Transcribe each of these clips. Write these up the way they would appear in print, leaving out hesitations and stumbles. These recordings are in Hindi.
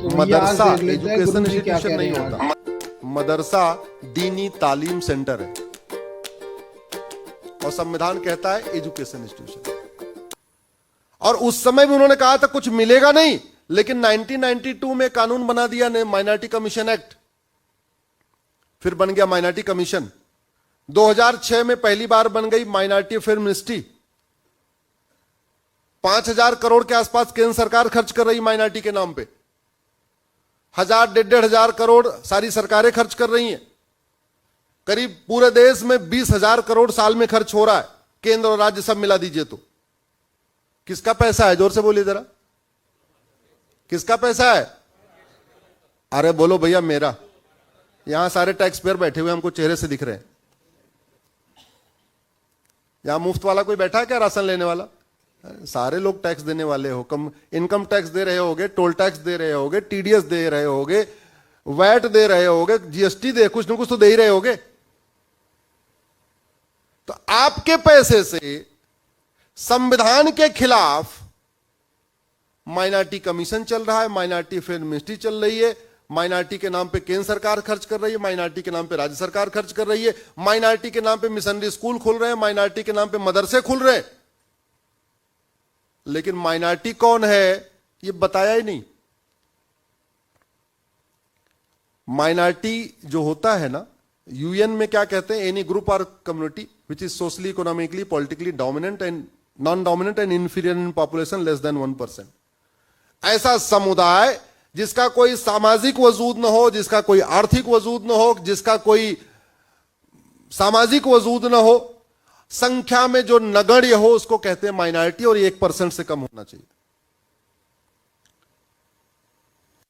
मदरसा एजुकेशन इंस्टीट्यूशन नहीं होता, मदरसा दीनी तालीम सेंटर है और संविधान कहता है एजुकेशन इंस्टीट्यूशन। और उस समय भी उन्होंने कहा था कुछ मिलेगा नहीं, लेकिन 1992 में कानून बना दिया ने माइनॉरिटी कमीशन एक्ट, फिर बन गया माइनॉरिटी कमीशन। 2006 में पहली बार बन गई माइनॉरिटी अफेयर मिनिस्ट्री। 5,000 करोड़ के आसपास केंद्र सरकार खर्च कर रही माइनॉरिटी के नाम पे, 1,000-1,500 करोड़ सारी सरकारें खर्च कर रही हैं। करीब पूरे देश में 20,000 करोड़ साल में खर्च हो रहा है, केंद्र और राज्य सब मिला दीजिए तो। किसका पैसा है? जोर से बोलिए जरा, किसका पैसा है? अरे बोलो भैया मेरा। यहां सारे टैक्स पेयर बैठे हुए हमको चेहरे से दिख रहे हैं। यहां मुफ्त वाला कोई बैठा है क्या राशन लेने वाला? सारे लोग टैक्स देने वाले हो। कम इनकम टैक्स दे रहे होगे, टोल टैक्स दे रहे होगे, टीडीएस दे रहे होगे, वैट दे रहे होगे, जीएसटी दे, कुछ न कुछ तो दे ही रहे होगे। तो आपके पैसे से संविधान के खिलाफ माइनॉरिटी कमीशन चल रहा है, माइनॉरिटी अफेयर मिनिस्ट्री चल रही है, माइनॉरिटी के नाम पे केंद्र सरकार खर्च कर रही है, माइनॉरिटी के नाम पे राज्य सरकार खर्च कर रही है, माइनॉरिटी के नाम पे मिशनरी स्कूल खुल रहे हैं, माइनॉरिटी के नाम पे मदरसे खुल रहे हैं। लेकिन माइनॉरिटी कौन है ये बताया ही नहीं। माइनॉरिटी जो होता है ना, यूएन में क्या कहते हैं? एनी ग्रुप और community which is socially, economically, politically dominant and non dominant and inferior in population less than 1%। ऐसा समुदाय जिसका कोई सामाजिक वजूद न हो, जिसका कोई आर्थिक वजूद न हो, जिसका कोई सामाजिक वजूद न हो, संख्या में जो नगण्य हो, उसको कहते हैं माइनॉरिटी, और 1% से कम होना चाहिए।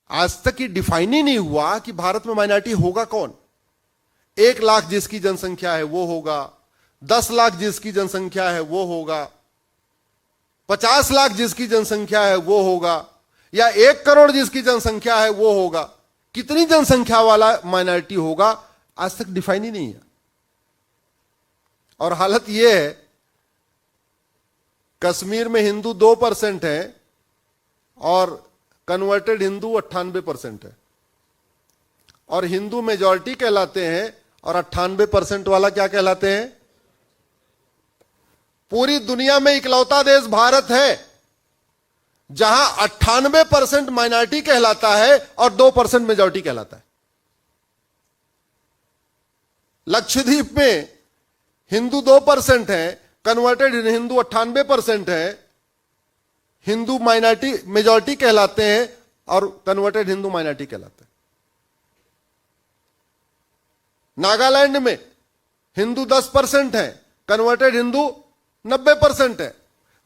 आज तक ये डिफाइन ही नहीं हुआ कि भारत में माइनॉरिटी होगा कौन। 1 लाख जिसकी जनसंख्या है वो होगा, 10 लाख जिसकी जनसंख्या है वो होगा, 50 लाख जिसकी जनसंख्या है वो होगा, या 1 करोड़ जिसकी जनसंख्या है वो होगा। कितनी जनसंख्या वाला माइनॉरिटी होगा आज तक डिफाइन ही नहीं है। और हालत यह है, कश्मीर में हिंदू 2% है और कन्वर्टेड हिंदू 98% है, और हिंदू मेजॉरिटी कहलाते हैं और 98% वाला क्या कहलाते हैं? पूरी दुनिया में इकलौता देश भारत है जहां 98% माइनॉरिटी कहलाता है और 2% मेजॉरिटी कहलाता है। लक्षद्वीप में हिंदू 2% है, कन्वर्टेड हिंदू 98% है, हिंदू माइनॉरिटी मेजॉरिटी कहलाते हैं और कन्वर्टेड हिंदू माइनॉरिटी कहलाते हैं। नागालैंड में हिंदू 10% है, कन्वर्टेड हिंदू 90% है।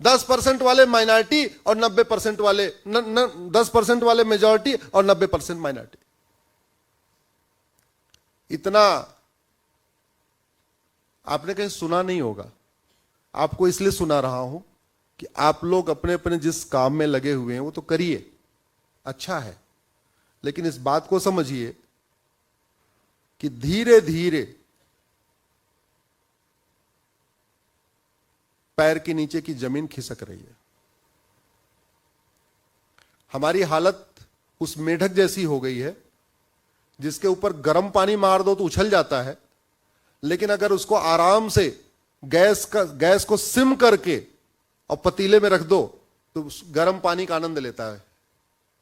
10% वाले माइनॉरिटी और 90% वाले 10% वाले मेजॉरिटी और 90% माइनॉरिटी। इतना आपने कहीं सुना नहीं होगा। आपको इसलिए सुना रहा हूं कि आप लोग अपने अपने जिस काम में लगे हुए हैं वो तो करिए, अच्छा है, लेकिन इस बात को समझिए कि धीरे धीरे पैर के नीचे की जमीन खिसक रही है। हमारी हालत उस मेढक जैसी हो गई है जिसके ऊपर गर्म पानी मार दो तो उछल जाता है, लेकिन अगर उसको आराम से गैस को सिम करके और पतीले में रख दो तो गर्म पानी का आनंद लेता है।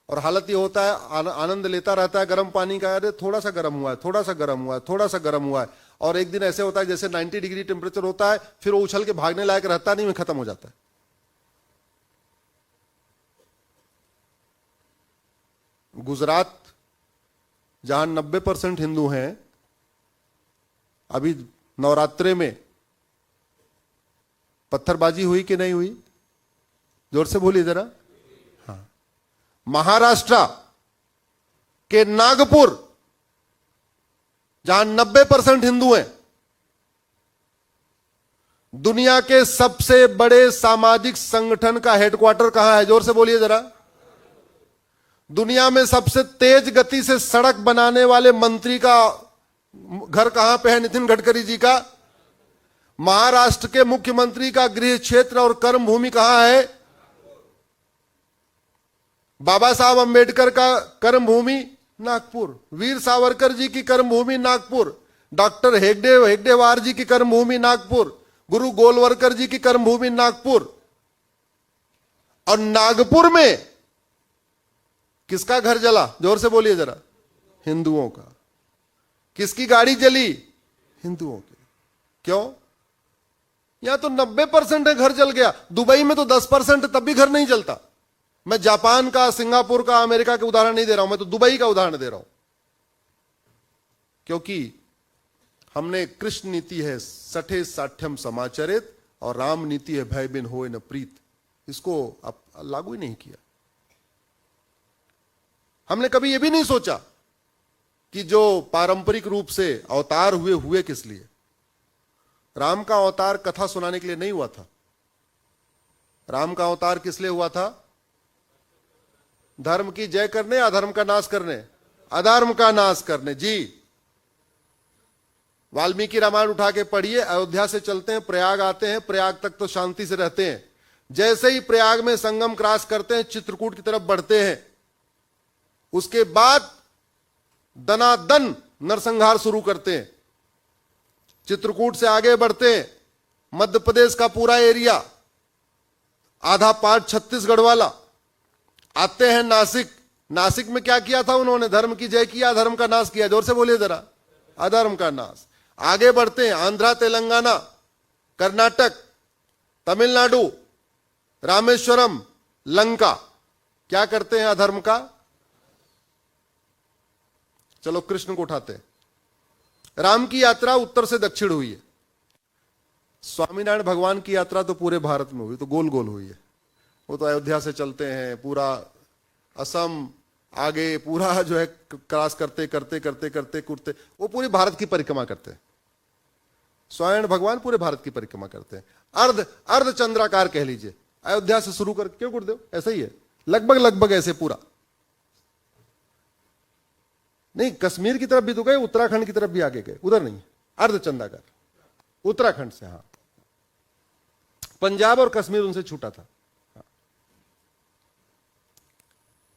और हालत ये होता है, आनंद लेता रहता है गर्म पानी का, अरे थोड़ा सा गर्म हुआ है, थोड़ा सा गर्म हुआ है, थोड़ा सा गर्म हुआ है, और एक दिन ऐसे होता है जैसे 90 डिग्री टेम्परेचर होता है, फिर वो उछल के भागने लायक रहता नहीं, में खत्म हो जाता है। गुजरात जहां 90% हिंदू हैं, अभी नवरात्रे में पत्थरबाजी हुई कि नहीं हुई? जोर से बोलिए जरा। हाँ, महाराष्ट्र के नागपुर जहां 90% हिंदू हैं, दुनिया के सबसे बड़े सामाजिक संगठन का हेडक्वार्टर कहां है? जोर से बोलिए जरा। दुनिया में सबसे तेज गति से सड़क बनाने वाले मंत्री का घर कहां पे है? नितिन गडकरी जी का। महाराष्ट्र के मुख्यमंत्री का गृह क्षेत्र और कर्म भूमि कहां है? बाबा साहब अंबेडकर का कर्मभूमि नागपुर, वीर सावरकर जी की कर्मभूमि नागपुर, डॉक्टर हेगडेवार जी की कर्मभूमि नागपुर, गुरु गोलवरकर जी की कर्मभूमि नागपुर। और नागपुर में किसका घर जला? जोर से बोलिए जरा। हिंदुओं का। किसकी गाड़ी जली? हिंदुओं की। क्यों? यहां तो 90% है घर जल गया। दुबई में तो 10% तब भी घर नहीं जलता। मैं जापान का, सिंगापुर का, अमेरिका का उदाहरण नहीं दे रहा हूं, मैं तो दुबई का उदाहरण दे रहा हूं। क्योंकि हमने कृष्ण नीति है सठे साठ्यम समाचरित और राम नीति है भय बिन होए न प्रीत, इसको अब लागू ही नहीं किया। हमने कभी यह भी नहीं सोचा कि जो पारंपरिक रूप से अवतार हुए किस लिए? राम का अवतार कथा सुनाने के लिए नहीं हुआ था। राम का अवतार किस लिए हुआ था? धर्म की जय करने, अधर्म का नाश करने, अधर्म का नाश करने। जी, वाल्मीकि रामायण उठा के पढ़िए। अयोध्या से चलते हैं, प्रयाग आते हैं, प्रयाग तक तो शांति से रहते हैं। जैसे ही प्रयाग में संगम क्रॉस करते हैं, चित्रकूट की तरफ बढ़ते हैं, उसके बाद दनादन नरसंहार शुरू करते हैं। चित्रकूट से आगे बढ़ते हैं, मध्य प्रदेश का पूरा एरिया, आधा पार्ट छत्तीसगढ़ वाला, आते हैं नासिक। नासिक में क्या किया था उन्होंने? धर्म की जय किया, अधर्म का नाश किया। जोर से बोलिए जरा। अधर्म का नाश। आगे बढ़ते हैं, आंध्रा, तेलंगाना, कर्नाटक, तमिलनाडु, रामेश्वरम, लंका। क्या करते हैं? अधर्म का। चलो कृष्ण को उठाते हैं। राम की यात्रा उत्तर से दक्षिण हुई है। स्वामीनारायण भगवान की यात्रा तो पूरे भारत में हुई, तो गोल गोल हुई है। वो तो अयोध्या से चलते हैं, पूरा असम आगे पूरा जो है क्रॉस करते करते करते करते करते वो पूरी भारत की परिक्रमा करते हैं। स्वामीनारायण भगवान पूरे भारत की परिक्रमा करते हैं। अर्ध चंद्राकार कह लीजिए, अयोध्या से शुरू कर, क्यों गुरुदेव? ऐसा ही है, लगभग लगभग ऐसे पूरा नहीं। कश्मीर की तरफ भी तो गए, उत्तराखंड की तरफ भी आगे गए, उधर नहीं। अर्ध चंद्राकार उत्तराखंड से, हाँ, पंजाब और कश्मीर उनसे छूटा था।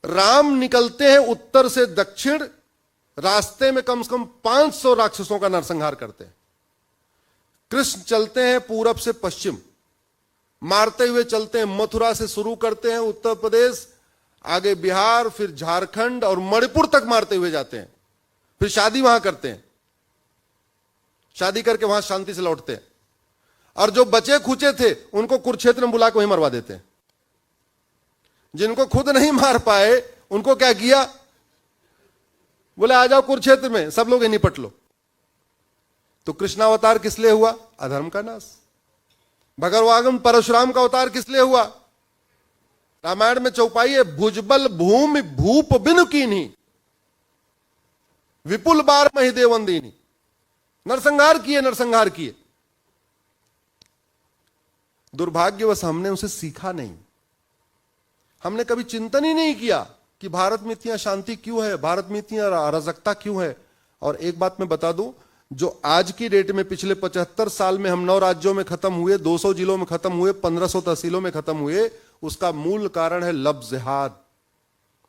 राम निकलते हैं उत्तर से दक्षिण, रास्ते में कम से कम 500 राक्षसों का नरसंहार करते हैं। कृष्ण चलते हैं पूरब से पश्चिम, मारते हुए चलते हैं। मथुरा से शुरू करते हैं, उत्तर प्रदेश, आगे बिहार, फिर झारखंड और मणिपुर तक मारते हुए जाते हैं। फिर शादी वहां करते हैं, शादी करके वहां शांति से लौटते हैं। और जो बचे खुचे थे उनको कुरुक्षेत्र में बुला के वहीं मरवा देते हैं। जिनको खुद नहीं मार पाए उनको क्या किया? बोले आ जाओ कुरुक्षेत्र में, सब लोग निपट लो। तो कृष्णावतार किस लिए हुआ? अधर्म का नाश। भगवान परशुराम का अवतार किस लिए हुआ? रामायण में चौपाई है, भुजबल भूमि भूप बिनु कीन्ही, विपुल बार मही देवंदीनी। नरसंहार किए, नरसंहार किए। दुर्भाग्यवश हमने उसे सीखा नहीं। हमने कभी चिंतन ही नहीं किया कि भारत में इतनी अशांति क्यों है, भारत में इतनी अराजकता क्यों है। और एक बात मैं बता दूं, जो आज की डेट में पिछले 75 साल में हम 9 राज्यों में खत्म हुए, 200 जिलों में खत्म हुए, 1500 तहसीलों में खत्म हुए, उसका मूल कारण है लब जिहाद,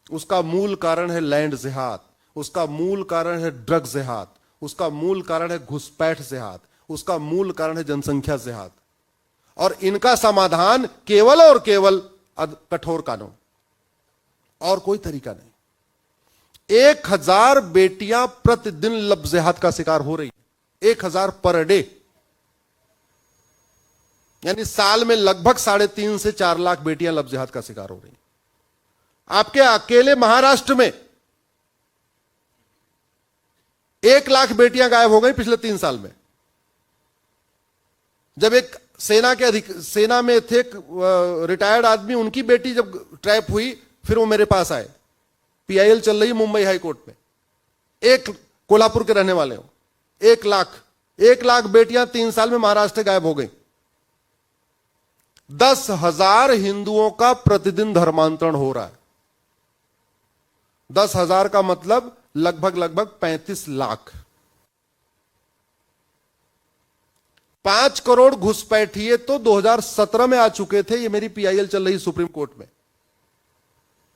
उसका मूल कारण है लैंड जिहाद, उसका मूल कारण है ड्रग जिहाद, उसका मूल कारण है घुसपैठ जिहाद, उसका मूल कारण है जनसंख्या जिहाद। और इनका समाधान केवल और केवल कठोर कानून, और कोई तरीका नहीं। 1000 बेटियां प्रतिदिन लब जिहाद का शिकार हो रही है, 1000 पर डे, यानी साल में लगभग 3.5 से 4 लाख बेटियां लब जिहाद का शिकार हो रही हैं। आपके अकेले महाराष्ट्र में 1 लाख बेटियां गायब हो गई पिछले 3 साल में। जब एक सेना में थे रिटायर्ड आदमी, उनकी बेटी जब ट्रैप हुई, फिर वो मेरे पास आए। पीआईएल चल रही मुंबई हाई कोर्ट में, एक कोल्हापुर के रहने वाले हो। 1 लाख बेटियां 3 साल में महाराष्ट्र गायब हो गई। 10,000 हिंदुओं का प्रतिदिन धर्मांतरण हो रहा है। 10,000 का मतलब लगभग 35 लाख। 5 करोड़ घुसपैठिए तो 2017 में आ चुके थे। ये मेरी पीआईएल चल रही सुप्रीम कोर्ट में।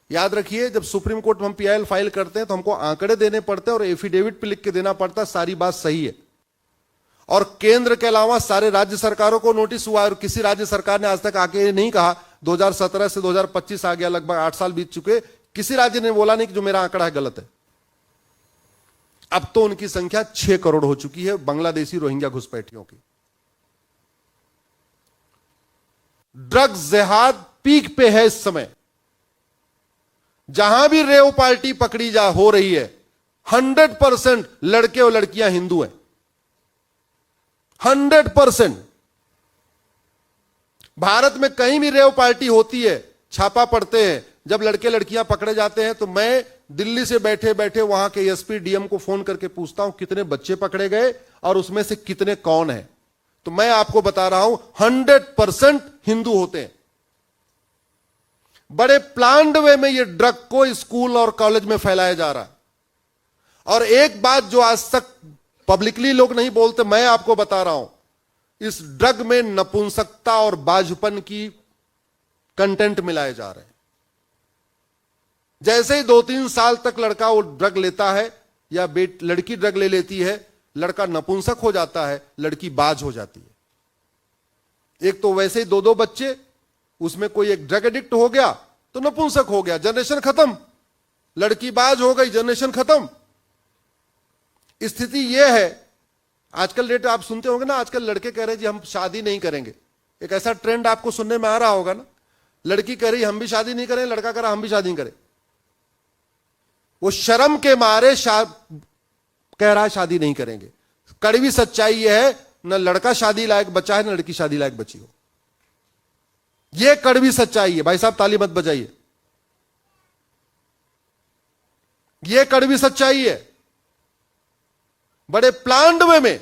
याद रखिए, जब सुप्रीम कोर्ट में हम पीआईएल फाइल करते हैं तो हमको आंकड़े देने पड़ते हैं और एफिडेविट पे लिख के देना पड़ता है सारी बात सही है। और केंद्र के अलावा सारे राज्य सरकारों को नोटिस हुआ और किसी राज्य सरकार ने आज तक आके नहीं कहा, 2017 से 2025 आ गया, लगभग 8 साल बीत चुके, किसी राज्य ने बोला नहीं कि जो मेरा आंकड़ा है गलत है। अब तो उनकी संख्या 6 करोड़ हो चुकी है बांग्लादेशी रोहिंग्या घुसपैठियों की। ड्रग्स जिहाद पीक पे है इस समय। जहां भी रेव पार्टी पकड़ी जा हो रही है, 100% लड़के और लड़कियां हिंदू हैं, 100%। भारत में कहीं भी रेव पार्टी होती है, छापा पड़ते हैं, जब लड़के लड़कियां पकड़े जाते हैं तो मैं दिल्ली से बैठे बैठे वहां के एसपी डीएम को फोन करके पूछता हूं कितने बच्चे पकड़े गए और उसमें से कितने कौन हैं। तो मैं आपको बता रहा हूं 100% हिंदू होते हैं। बड़े प्लान्ड वे में ये ड्रग को स्कूल और कॉलेज में फैलाया जा रहा है। और एक बात जो आज तक पब्लिकली लोग नहीं बोलते, मैं आपको बता रहा हूं, इस ड्रग में नपुंसकता और बाझपन की कंटेंट मिलाए जा रहे हैं। जैसे ही 2-3 साल तक लड़का वो ड्रग लेता है या लड़की ड्रग ले लेती है, लड़का नपुंसक हो जाता है, लड़की बाज हो जाती है। एक तो वैसे ही 2-2 बच्चे, उसमें कोई एक ड्रग एडिक्ट हो गया तो नपुंसक हो गया, जनरेशन खत्म। लड़की बाज हो गई, जनरेशन खत्म। स्थिति यह है। आजकल डेट आप सुनते होंगे ना, आजकल लड़के कह रहे जी हम शादी नहीं करेंगे। एक ऐसा ट्रेंड आपको सुनने में आ रहा होगा ना, लड़की कह रही हम भी शादी नहीं करें, लड़का कह रहा हम भी शादी नहीं करें। वो शर्म के मारे कह रहा है शादी नहीं करेंगे। कड़वी सच्चाई यह है, न लड़का शादी लायक बचा है न लड़की शादी लायक बची हो। यह कड़वी सच्चाई है। भाई साहब ताली मत बजाइए, यह कड़वी सच्चाई है। बड़े प्लान्ड वे में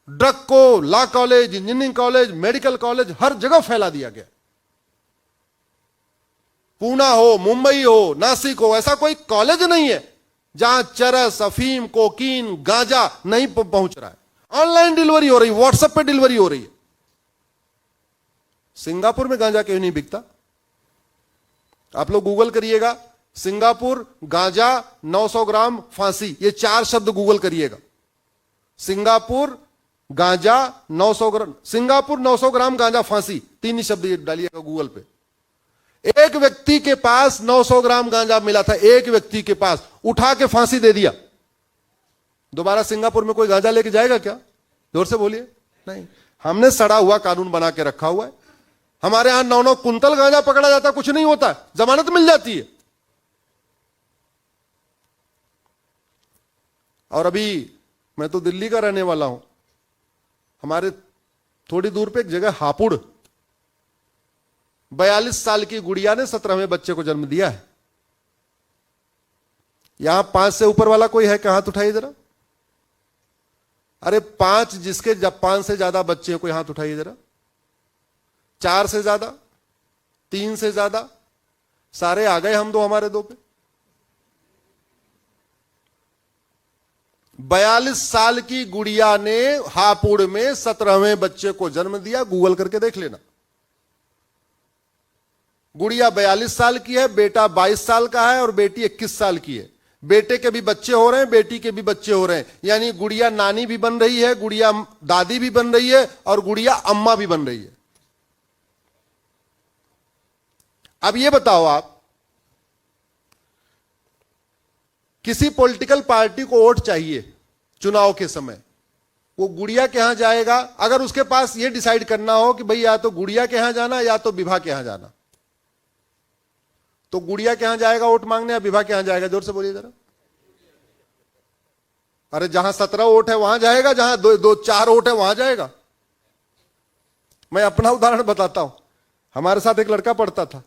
ड्रग को law college, engineering college, medical college हर जगह फैला दिया गया। पूना हो, मुंबई हो, नासिक हो, ऐसा कोई कॉलेज नहीं है जहां चरस, अफीम, कोकीन, गांजा नहीं पहुंच रहा है। ऑनलाइन डिलीवरी हो रही, व्हाट्सएप पे डिलीवरी हो रही है। सिंगापुर में गांजा क्यों नहीं बिकता? आप लोग गूगल करिएगा, सिंगापुर गांजा 900 ग्राम फांसी, ये 4 शब्द गूगल करिएगा। सिंगापुर गांजा 900 ग्राम, सिंगापुर 900 ग्राम गांजा फांसी, 3 ही शब्द डालिएगा गूगल पे। एक व्यक्ति के पास 900 ग्राम गांजा मिला था, एक व्यक्ति के पास, उठा के फांसी दे दिया। दोबारा सिंगापुर में कोई गांजा लेके जाएगा क्या? जोर से बोलिए। नहीं। हमने सड़ा हुआ कानून बना के रखा हुआ है। हमारे यहां 9-9 कुंतल गांजा पकड़ा जाता, कुछ नहीं होता, जमानत मिल जाती है। और अभी मैं तो दिल्ली का रहने वाला हूं, हमारे थोड़ी दूर पे एक जगह हापुड़, 42 साल की गुड़िया ने 17वें बच्चे को जन्म दिया है। यहां 5 से ऊपर वाला कोई है? हाथ उठाइए जरा। अरे 5 जिसके जब 5 से ज्यादा बच्चे हैं, कोई हाथ उठाइए जरा। 4 से ज्यादा, 3 से ज्यादा, सारे आ गए, हम 2 हमारे 2 पे। 42 साल की गुड़िया ने हापुड़ में 17वें बच्चे को जन्म दिया। गूगल करके देख लेना। गुड़िया 42 साल की है, बेटा 22 साल का है और बेटी 21 साल की है। बेटे के भी बच्चे हो रहे हैं, बेटी के भी बच्चे हो रहे हैं। यानी गुड़िया नानी भी बन रही है, गुड़िया दादी भी बन रही है और गुड़िया अम्मा भी बन रही है। अब ये बताओ, आप किसी पॉलिटिकल पार्टी को वोट चाहिए चुनाव के समय, वो गुड़िया के यहां जाएगा। अगर उसके पास ये डिसाइड करना हो कि भाई या तो गुड़िया के यहां जाना या तो विभा के यहां जाना, तो गुड़िया के यहां जाएगा वोट मांगने या विभा के यहां जाएगा? जोर से बोलिए जरा। अरे जहां 17 वोट है वहां जाएगा, जहां 2-4 वोट है वहां जाएगा। मैं अपना उदाहरण बताता हूं। हमारे साथ एक लड़का पढ़ता था,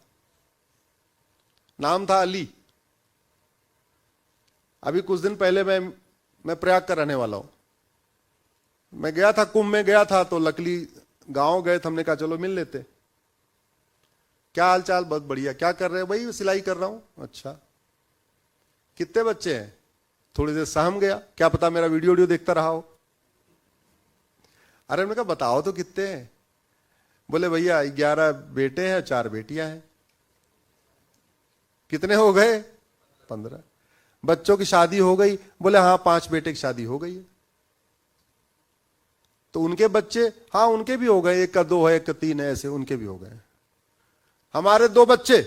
नाम था अली। अभी कुछ दिन पहले मैं प्रयाग का रहने वाला हूं। मैं गया था, कुंभ में गया था, तो लकली गांव गए थे। हमने कहा चलो मिल लेते। क्या हाल चाल? बहुत बढ़िया। क्या कर रहे हो? भाई सिलाई कर रहा हूं। अच्छा, कितने बच्चे हैं? थोड़ी देर सहम गया, क्या पता मेरा वीडियो देखता रहा हो। अरे मैंने कहा बताओ तो कितने हैं? बोले भैया 11 बेटे हैं, 4 बेटियां हैं। कितने हो गए? 15। बच्चों की शादी हो गई, बोले हाँ 5 बेटे की शादी हो गई है। तो उनके बच्चे, हाँ उनके भी हो गए, 1 का 2 है, 1 का 3 है, ऐसे उनके भी हो गए। हमारे 2 बच्चे,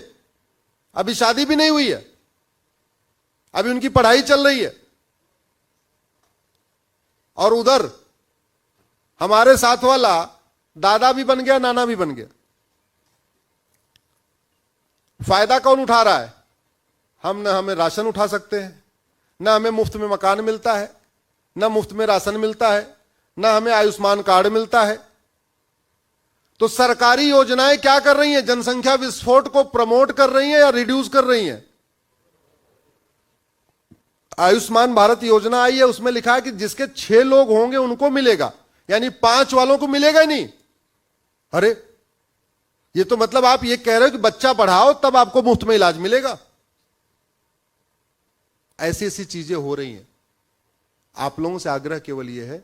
अभी शादी भी नहीं हुई है, अभी उनकी पढ़ाई चल रही है। और उधर हमारे साथ वाला दादा भी बन गया, नाना भी बन गया। फायदा कौन उठा रहा है? हम न हमें राशन उठा सकते हैं, न हमें मुफ्त में मकान मिलता है, न मुफ्त में राशन मिलता है, न हमें आयुष्मान कार्ड मिलता है। तो सरकारी योजनाएं क्या कर रही हैं? जनसंख्या विस्फोट को प्रमोट कर रही हैं या रिड्यूस कर रही हैं? आयुष्मान भारत योजना आई है, उसमें लिखा है कि जिसके 6 लोग होंगे उनको मिलेगा, यानी 5 वालों को मिलेगा ही नहीं। अरे ये तो मतलब आप ये कह रहे हो कि बच्चा बढ़ाओ तब आपको मुफ्त में इलाज मिलेगा। ऐसी ऐसी चीजें हो रही हैं। आप लोगों से आग्रह केवल यह है,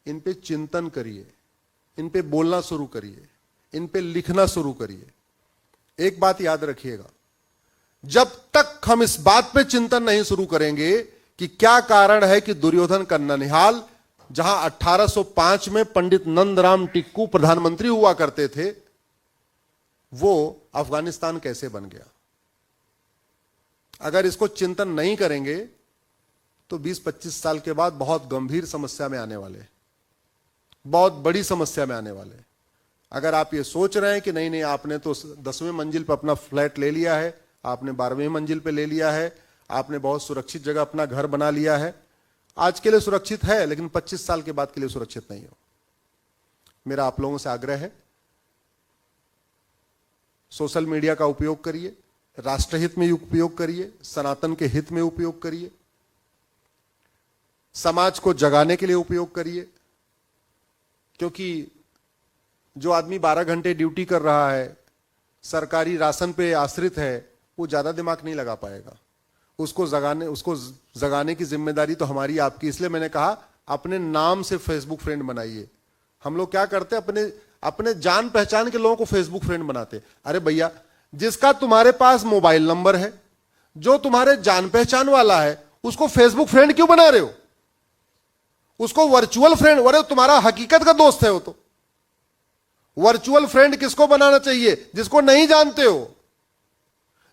इन पे चिंतन करिए, इन पे बोलना शुरू करिए, इन पे लिखना शुरू करिए। एक बात याद रखिएगा, जब तक हम इस बात पे चिंतन नहीं शुरू करेंगे कि क्या कारण है कि दुर्योधन का ननिहाल, जहां 1805 में पंडित नंदराम टिक्कू प्रधानमंत्री हुआ करते थे, वो अफगानिस्तान कैसे बन गया, अगर इसको चिंतन नहीं करेंगे तो 20-25 साल के बाद बहुत गंभीर समस्या में आने वाले, बहुत बड़ी समस्या में आने वाले। अगर आप ये सोच रहे हैं कि नहीं नहीं आपने तो 10वें मंजिल पर अपना फ्लैट ले लिया है, आपने 12वें मंजिल पे ले लिया है, आपने बहुत सुरक्षित जगह अपना घर बना लिया है, आज के लिए सुरक्षित है लेकिन 25 साल के बाद के लिए सुरक्षित नहीं हो। मेरा आप लोगों से आग्रह है, सोशल मीडिया का उपयोग करिए, राष्ट्रहित में उपयोग करिए, सनातन के हित में उपयोग करिए, समाज को जगाने के लिए उपयोग करिए। क्योंकि जो आदमी 12 घंटे ड्यूटी कर रहा है, सरकारी राशन पे आश्रित है, वो ज्यादा दिमाग नहीं लगा पाएगा। उसको जगाने की जिम्मेदारी तो हमारी आपकी। इसलिए मैंने कहा अपने नाम से फेसबुक फ्रेंड बनाइए। हम लोग क्या करते हैं, अपने जान पहचान के लोगों को फेसबुक फ्रेंड बनाते। अरे भैया, जिसका तुम्हारे पास मोबाइल नंबर है, जो तुम्हारे जान पहचान वाला है, उसको फेसबुक फ्रेंड क्यों बना रहे हो? उसको वर्चुअल फ्रेंड, अरे तुम्हारा हकीकत का दोस्त है वो तो। वर्चुअल फ्रेंड किसको बनाना चाहिए? जिसको नहीं जानते हो।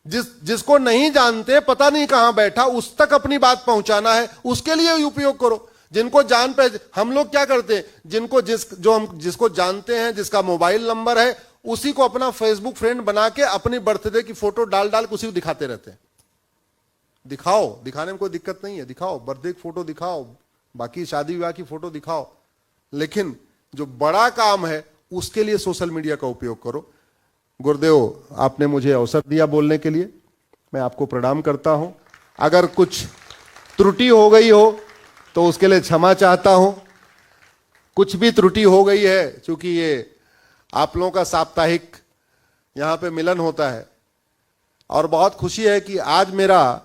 जिसको नहीं जानते, पता नहीं कहां बैठा, उस तक अपनी बात पहुंचाना है, उसके लिए उपयोग करो। जिनको जान पे, हम लोग क्या करते हैं, जिसको जानते हैं, जिसका मोबाइल नंबर है, उसी को अपना फेसबुक फ्रेंड बना के अपनी बर्थडे की फोटो डाल के उसी को दिखाते रहते हैं। दिखाओ, दिखाने में कोई दिक्कत नहीं है, दिखाओ, बर्थडे की फोटो दिखाओ, बाकी शादी विवाह की फोटो दिखाओ, लेकिन जो बड़ा काम है उसके लिए सोशल मीडिया का उपयोग करो। गुरुदेव, आपने मुझे अवसर दिया बोलने के लिए, मैं आपको प्रणाम करता हूं। अगर कुछ त्रुटि हो गई हो तो उसके लिए क्षमा चाहता हूं। कुछ भी त्रुटि हो गई है, क्योंकि ये आप लोगों का साप्ताहिक यहां पे मिलन होता है, और बहुत खुशी है कि आज मेरा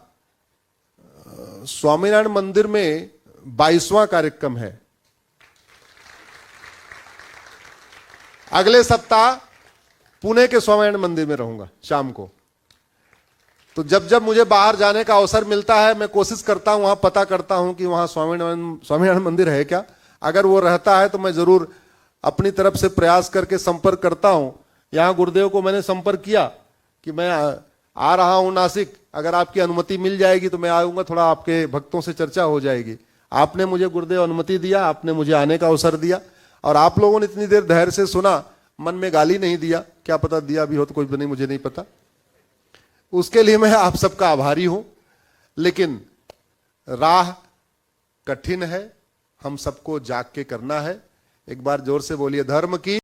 स्वामीनारायण मंदिर में 22वां कार्यक्रम है। अगले सप्ताह पुणे के स्वामीनारायण मंदिर में रहूंगा शाम को। तो जब मुझे बाहर जाने का अवसर मिलता है, मैं कोशिश करता हूं, वहां पता करता हूं कि वहां स्वामीनारायण मंदिर है क्या। अगर वो रहता है तो मैं जरूर अपनी तरफ से प्रयास करके संपर्क करता हूं। यहां गुरुदेव को मैंने संपर्क किया कि मैं आ रहा हूं नासिक, अगर आपकी अनुमति मिल जाएगी तो मैं आऊंगा, थोड़ा आपके भक्तों से चर्चा हो जाएगी। आपने मुझे गुरुदेव अनुमति दिया, आपने मुझे आने का अवसर दिया, और आप लोगों ने इतनी देर धैर्य से सुना, मन में गाली नहीं दिया। क्या पता दिया भी हो तो कोई नहीं, मुझे नहीं पता। उसके लिए मैं आप सबका आभारी हूं। लेकिन राह कठिन है, हम सबको जाग के करना है। एक बार जोर से बोलिए, धर्म की